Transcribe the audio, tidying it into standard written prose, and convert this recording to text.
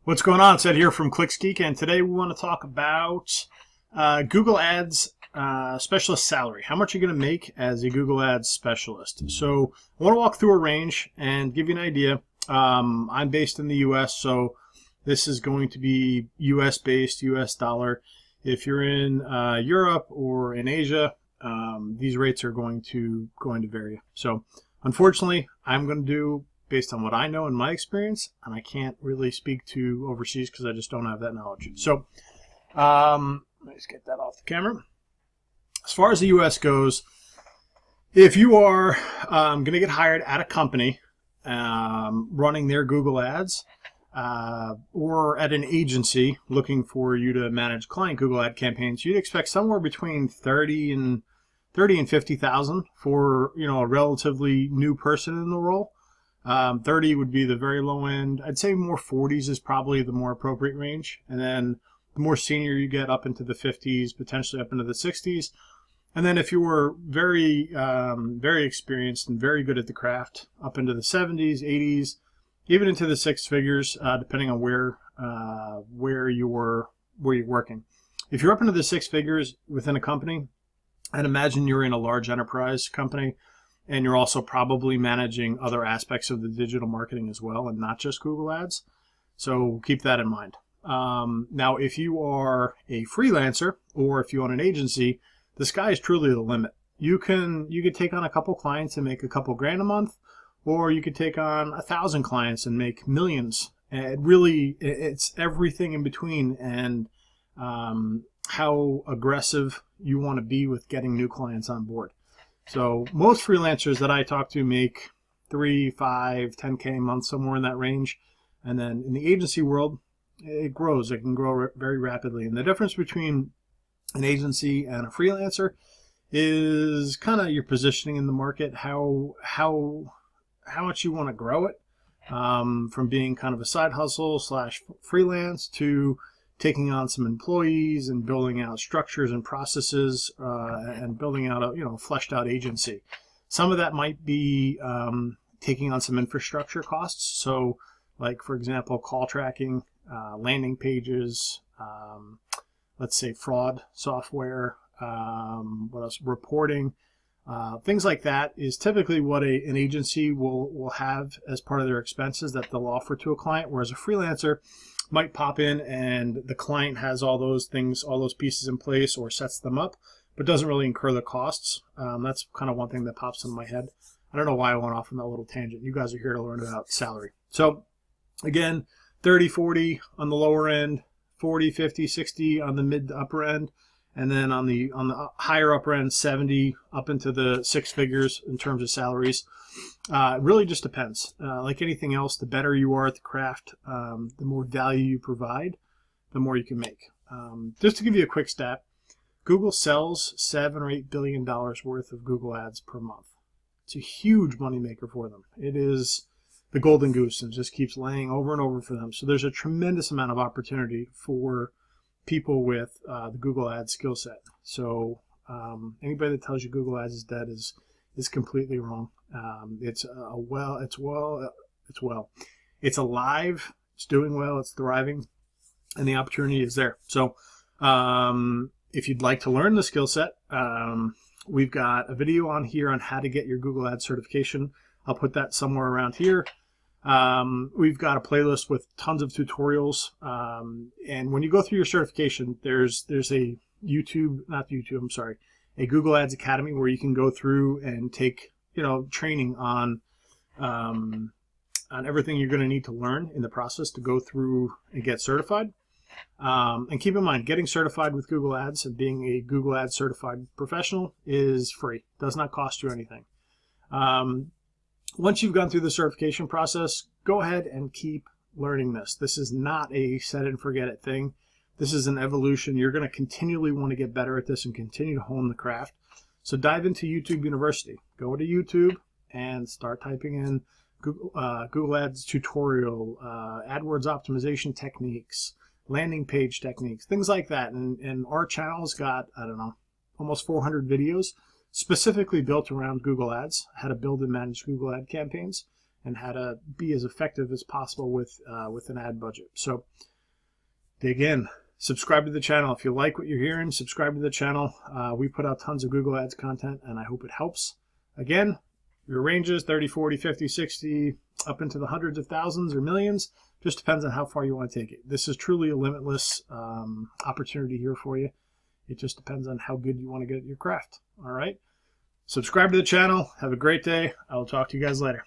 What's going on? It's Ed here from ClicksGeek, and today we want to talk about Google Ads specialist salary. How much you're going to make as a Google Ads specialist. So I want to walk through a range and give you an idea. I'm based in the U.S., so this is going to be U.S.-based, U.S. dollar. If you're in Europe or in Asia, these rates are going to vary. So unfortunately, I'm going to do based on what I know in my experience, and I can't really speak to overseas because I just don't have that knowledge. So let me just get that off the camera. As far as the U.S. goes, if you are going to get hired at a company running their Google Ads, or at an agency looking for you to manage client Google Ad campaigns, you'd expect somewhere between 30 and 50,000 for a relatively new person in the role. 30 would be the very low end. I'd say more 40s is probably the more appropriate range. And then the more senior you get, up into the 50s, potentially up into the 60s. And then if you were very experienced and very good at the craft, up into the 70s, 80s, even into the six figures, depending on where you're working. If you're up into the six figures within a company, I'd imagine you're in a large enterprise company, and you're also probably managing other aspects of the digital marketing as well, and not just Google Ads. So keep that in mind. Now, if you are a freelancer or if you own an agency, the sky is truly the limit. You could take on a couple clients and make a couple grand a month, or you could take on 1,000 clients and make millions. It's everything in between, and how aggressive you want to be with getting new clients on board. So most freelancers that I talk to make 3, 5, 10K a month, somewhere in that range. And then in the agency world, it grows. It can grow very rapidly. And the difference between an agency and a freelancer is kind of your positioning in the market, how much you want to grow it, from being kind of a side hustle / freelance to taking on some employees and building out structures and processes, and building out a fleshed out agency. Some of that might be taking on some infrastructure costs. So like, for example, call tracking, landing pages, let's say fraud software, what else? Reporting, things like that is typically what an agency will have as part of their expenses that they'll offer to a client, whereas a freelancer might pop in and the client has all those things, all those pieces in place, or sets them up, but doesn't really incur the costs. That's kind of one thing that pops in my head. I don't know why I went off on that little tangent. You guys are here to learn about salary. So again, 30, 40 on the lower end, 40, 50, 60 on the mid to upper end, and then on the higher upper end, 70 up into the six figures in terms of salaries. It really just depends. Like anything else, the better you are at the craft, the more value you provide, the more you can make. Just to give you a quick stat, Google sells $7 or $8 billion worth of Google Ads per month. It's a huge moneymaker for them. It is the golden goose and just keeps laying over and over for them. So there's a tremendous amount of opportunity for people with the Google Ads skill set. So anybody that tells you Google Ads is dead is completely wrong. It's alive, it's doing well, it's thriving, and the opportunity is there. So if you'd like to learn the skill set, we've got a video on here on how to get your Google Ads certification. I'll put that somewhere around here. We've got a playlist with tons of tutorials, and when you go through your certification, there's a a Google Ads Academy where you can go through and take training on everything you're going to need to learn in the process to go through and get certified. And keep in mind, getting certified with Google Ads and being a Google Ads certified professional is free. Does not cost you anything. Once you've gone through the certification process, go ahead and keep learning this. This is not a set and forget it thing. This is an evolution. You're going to continually want to get better at this and continue to hone the craft. So dive into YouTube University. Go to YouTube and start typing in Google Ads tutorial, AdWords optimization techniques, landing page techniques, things like that. And our channel's got, I don't know, almost 400 videos specifically built around Google Ads, how to build and manage Google Ad campaigns. and how to be as effective as possible with an ad budget. So again, subscribe to the channel. If you like what you're hearing, subscribe to the channel. We put out tons of Google Ads content, and I hope it helps. Again, your ranges 30, 40, 50, 60, up into the hundreds of thousands or millions. Just depends on how far you want to take it. This is truly a limitless opportunity here for you. It just depends on how good you want to get at your craft. All right. Subscribe to the channel. Have a great day. I will talk to you guys later.